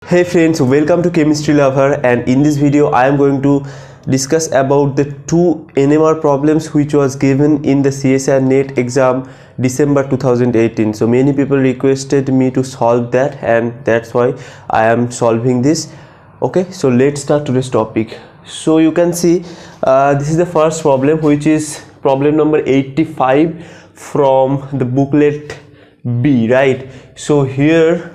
Hey friends, welcome to Chemistry Lover, and in this video I am going to discuss about the two NMR problems which was given in the csir-net exam December 2018. So many people requested me to solve that, and that's why I am solving this. Okay, so let's start today's topic. So you can see this is the first problem, which is problem number 85 from the booklet B, right? So here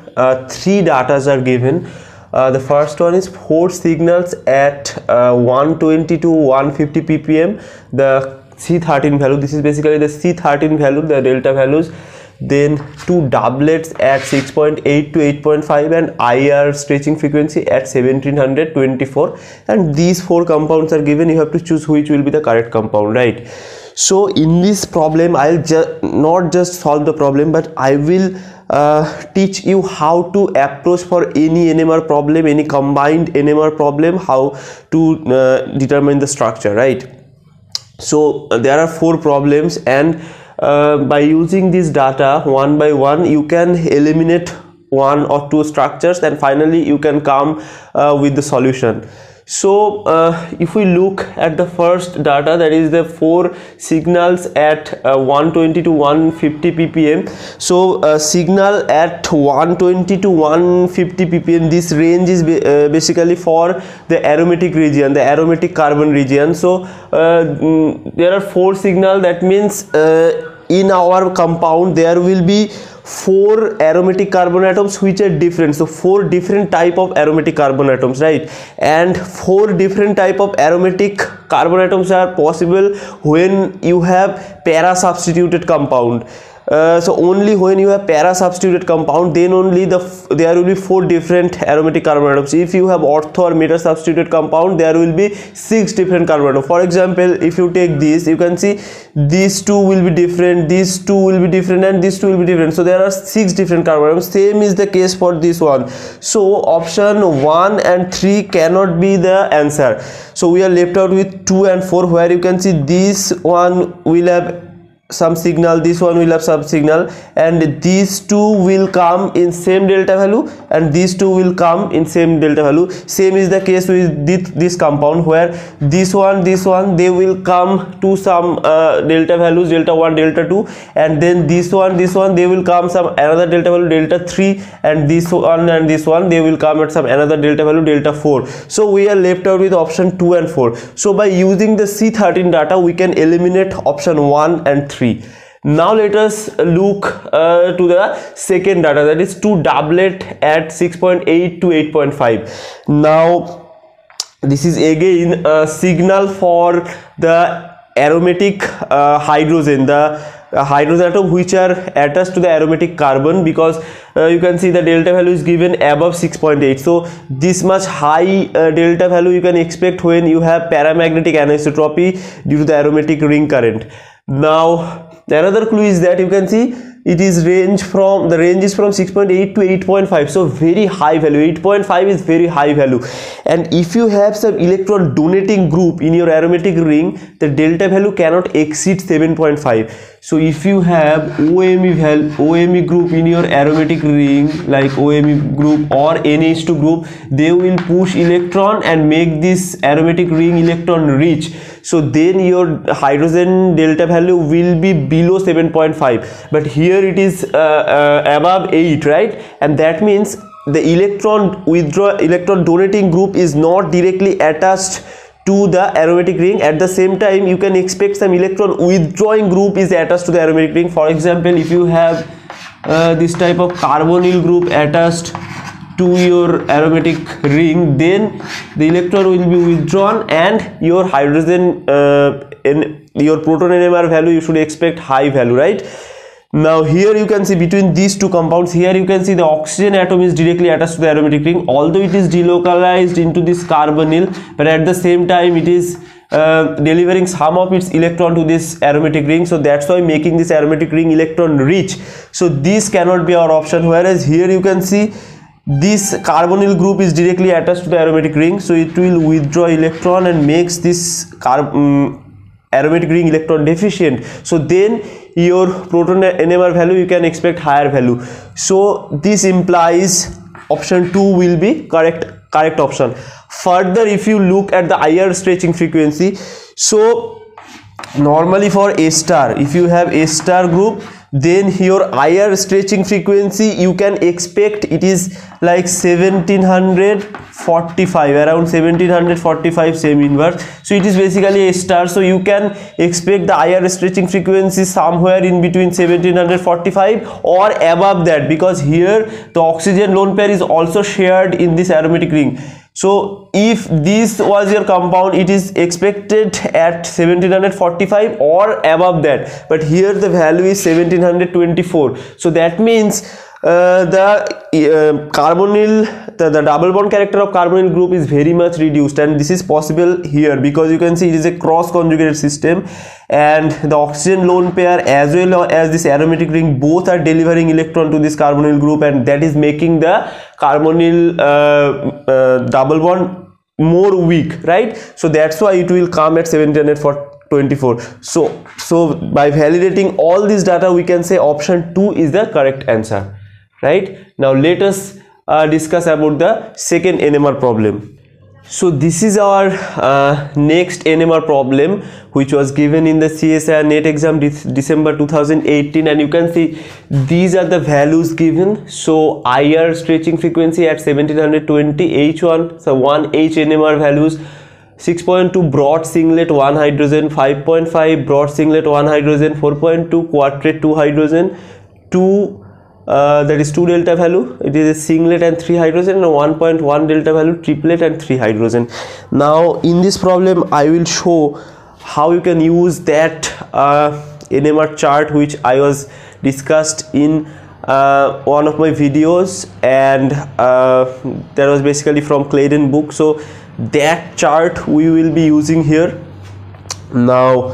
three datas are given. The first one is 4 signals at 120 to 150 ppm, the C13 value. This is basically the C13 value, the delta values. Then 2 doublets at 6.8 to 8.5 and IR stretching frequency at 1724, and these 4 compounds are given. You have to choose which will be the correct compound, right? So in this problem I'll not just solve the problem, but I will teach you how to approach for any NMR problem, any combined NMR problem, how to determine the structure, right? So there are 4 problems, and by using this data one by one you can eliminate 1 or 2 structures, and finally you can come with the solution. So if we look at the first data, that is the 4 signals at 120 to 150 ppm. So signal at 120 to 150 ppm, this range is basically for the aromatic region, the aromatic carbon region. So there are 4 signals. That means in our compound there will be 4 aromatic carbon atoms which are different. So 4 different type of aromatic carbon atoms, right? And 4 different type of aromatic carbon atoms are possible when you have para substituted compound. So only when you have para substituted compound, then only there will be 4 different aromatic carbon atoms. If you have ortho or meta substituted compound, there will be 6 different carbon atoms. For example, if you take this, you can see these 2 will be different, these 2 will be different, and these 2 will be different. So there are 6 different carbon atoms. Same is the case for this one. So option 1 and 3 cannot be the answer. So we are left out with 2 and 4, where you can see this one will have some signal, this one will have some signal, and these 2 will come in same delta value, and these 2 will come in same delta value. Same is the case with this compound, where this one they will come to some delta values, delta 1, delta 2, and then this one they will come some another delta value, delta 3, and this one they will come at some another delta value, delta 4. So we are left out with option 2 and 4. So by using the C13 data we can eliminate option 1 and 3. Now let us look to the second data, that is 2 doublet at 6.8 to 8.5. Now this is again a signal for the aromatic hydrogen, the hydrogen atom which are attached to the aromatic carbon, because you can see the delta value is given above 6.8. so this much high delta value you can expect when you have paramagnetic anisotropy due to the aromatic ring current. Now another clue is that you can see the range is from 6.8 to 8.5, so very high value. 8.5 is very high value, and if you have some electron donating group in your aromatic ring, the delta value cannot exceed 7.5. so if you have OMe group in your aromatic ring, like OMe group or NH2 group, they will push electron and make this aromatic ring electron rich. So then your hydrogen delta value will be below 7.5, but here it is above 8, right? And that means the electron donating group is not directly attached to the aromatic ring. At the same time, you can expect some electron withdrawing group is attached to the aromatic ring. For example, if you have this type of carbonyl group attached to your aromatic ring, then the electron will be withdrawn, and your hydrogen in your proton NMR value you should expect high value, right? Now here you can see between these 2 compounds, here you can see the oxygen atom is directly attached to the aromatic ring, although it is delocalized into this carbonyl, but at the same time it is delivering some of its electron to this aromatic ring. So that's why making this aromatic ring electron rich. So this cannot be our option, whereas here you can see this carbonyl group is directly attached to the aromatic ring, so it will withdraw electron and makes this aromatic ring electron deficient. So then your proton NMR value you can expect higher value. So this implies option 2 will be correct option. Further, if you look at the IR stretching frequency, so normally for A star, if you have A star group, then your IR stretching frequency you can expect it is like 1745, around 1745 same inverse. So it is basically A star, so you can expect the IR stretching frequency somewhere in between 1745 or above that, because here the oxygen lone pair is also shared in this aromatic ring. So if this was your compound, it is expected at 1745 or above that, but here the value is 1724. So that means the carbonyl, the double bond character of carbonyl group is very much reduced, and this is possible here because you can see it is a cross conjugated system, and the oxygen lone pair as well as this aromatic ring both are delivering electron to this carbonyl group, and that is making the carbonyl double bond more weak, right? So that's why it will come at 1724. So by validating all this data, we can say option 2 is the correct answer, right? Now let us discuss about the second NMR problem. So this is our next NMR problem, which was given in the csir-net exam December 2018, and you can see these are the values given. So IR stretching frequency at 1720, H1, so 1 H NMR values, 6.2 broad singlet 1 hydrogen, 5.5 broad singlet 1 hydrogen, 4.2 quartet 2 hydrogen, 2 that is 2 delta value, it is a singlet and 3 hydrogen, and 1.1 delta value triplet and 3 hydrogen. Now in this problem I will show how you can use that NMR chart which I was discussed in one of my videos, and that was basically from Claydon book. So that chart we will be using here. Now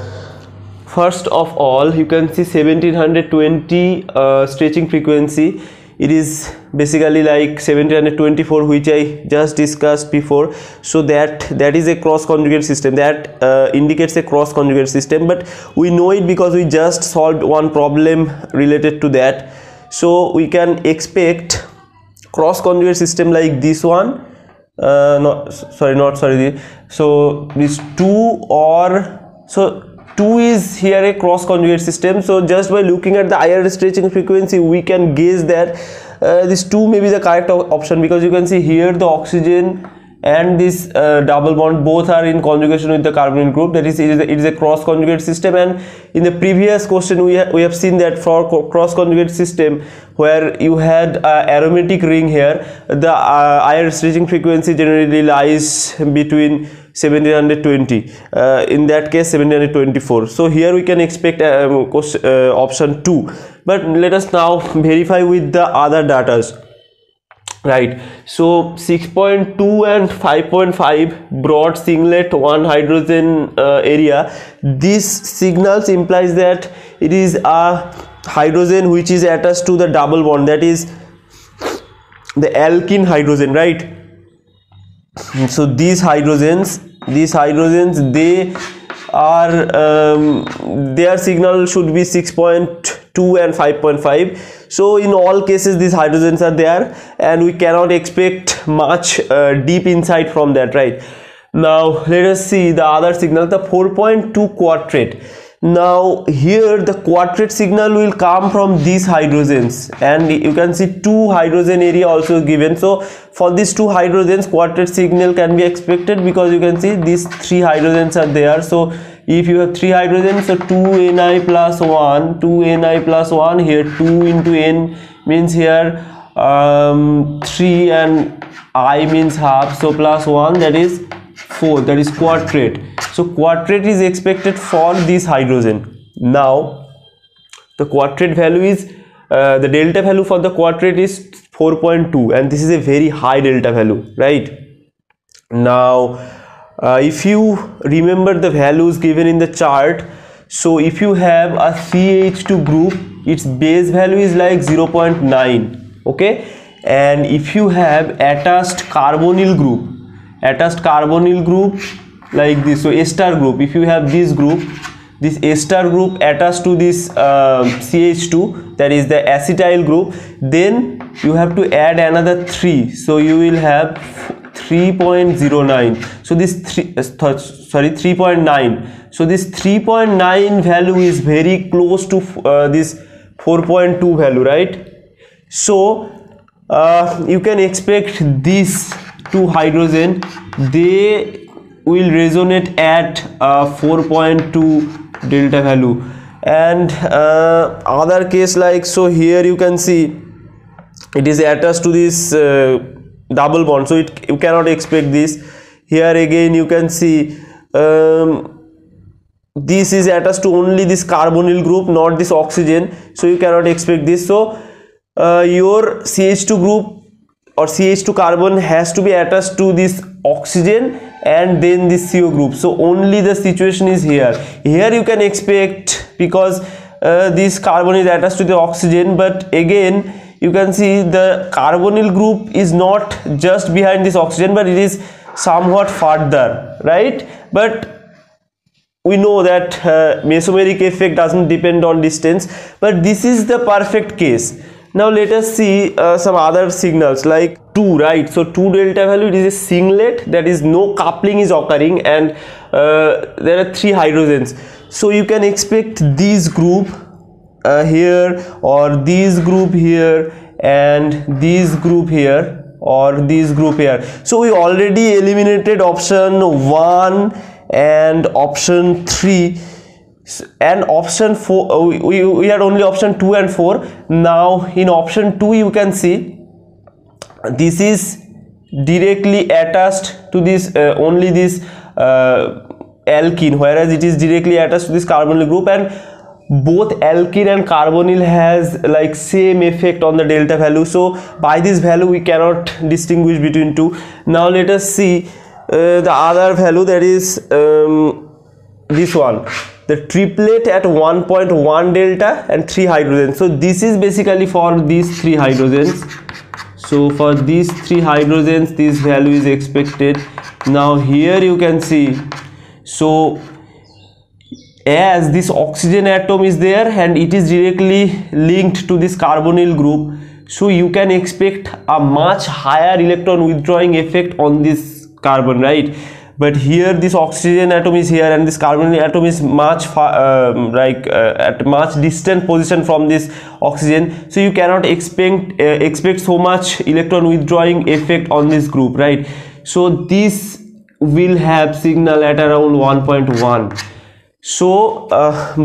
first of all, you can see 1720 stretching frequency. It is basically like 1724, which I just discussed before. So that is a cross conjugate system, that indicates a cross conjugate system, but we know it because we just solved one problem related to that. So we can expect cross conjugate system like this one, so this 2, or so 2 is here a cross conjugate system. So just by looking at the IR stretching frequency, we can guess that this 2 may be the correct option, because you can see here the oxygen and this double bond both are in conjugation with the carbonyl group, that is it is a cross conjugate system. And in the previous question we have seen that for cross conjugate system where you had aromatic ring here, the IR stretching frequency generally lies between 1720, in that case 1724. So here we can expect option 2, but let us now verify with the other datas, right? So 6.2 and 5.5 broad singlet 1 hydrogen area, this signals implies that it is a hydrogen which is attached to the double bond, that is the alkene hydrogen, right? So these hydrogens they are their signal should be 6.2 and 5.5. so in all cases these hydrogens are there, and we cannot expect much deep insight from that, right? Now let us see the other signal, the 4.2 quartet. Now here the quartet signal will come from these hydrogens, and you can see 2 hydrogen area also given. So for these 2 hydrogens quartet signal can be expected, because you can see these 3 hydrogens are there. So if you have 3 hydrogens, so 2 Ni plus 1, 2 Ni plus 1, here 2 into N means here 3 and I means half, so plus 1, that is 4, that is quartet. So quartet is expected for this hydrogen. Now the quartet value is the delta value for the quartet is 4.2, and this is a very high delta value, right? Now if you remember the values given in the chart, so if you have a CH2 group, its base value is like 0.9, okay, and if you have attached carbonyl group like this, so A star group, if you have this group, this ester group attached to this CH2, that is the acetyl group, then you have to add another 3, so you will have 3.09. so this 3.9. so this 3.9 value is very close to this 4.2 value, right? So you can expect these two hydrogen, they will resonate at 4.2 delta value. And other case, like, so here you can see it is attached to this double bond, so you cannot expect this. Here again you can see this is attached to only this carbonyl group, not this oxygen, so you cannot expect this. So your CH2 group or CH2 carbon has to be attached to this oxygen and then this CO group. So only the situation is here. Here you can expect, because this carbon is attached to the oxygen, but again you can see the carbonyl group is not just behind this oxygen, but it is somewhat further, right? But we know that mesomeric effect doesn't depend on distance, but this is the perfect case. Now let us see some other signals like 2, right? So 2 delta value, it is a singlet, that is no coupling is occurring, and there are 3 hydrogens. So you can expect this group here, or this group here, and this group here, or this group here. So we already eliminated option 1 and option 3, and option 4 we had only option 2 and 4. Now in option 2 you can see this is directly attached to this only this alkene, whereas it is directly attached to this carbonyl group, and both alkene and carbonyl has like same effect on the delta value. So by this value we cannot distinguish between two. Now let us see the other value, that is this one, the triplet at 1.1 delta and 3 hydrogens. So this is basically for these 3 hydrogens. So for these 3 hydrogens this value is expected. Now here you can see, so as this oxygen atom is there and it is directly linked to this carbonyl group, so you can expect a much higher electron withdrawing effect on this carbon, right? But here this oxygen atom is here and this carbonyl atom is much far, at much distant position from this oxygen, so you cannot expect so much electron withdrawing effect on this group, right? So this will have signal at around 1.1. So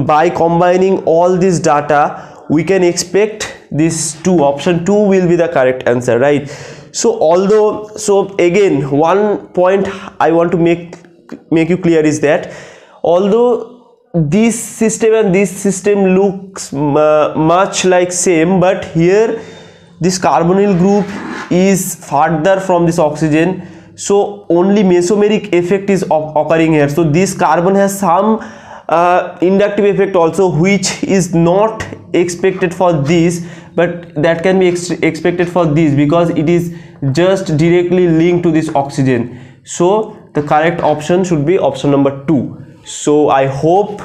by combining all this data we can expect this option 2 will be the correct answer, right? So again, one point I want to make you clear is that although this system and this system looks much like same, but here this carbonyl group is further from this oxygen, so only mesomeric effect is occurring here. So this carbon has some inductive effect also, which is not expected for this, but that can be expected for this because it is just directly linked to this oxygen. So the correct option should be option number 2. So I hope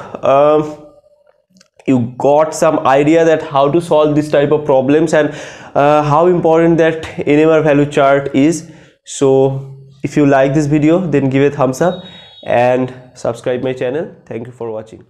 you got some idea that how to solve this type of problems and how important that NMR value chart is. So if you like this video, then give a thumbs up and subscribe my channel. Thank you for watching.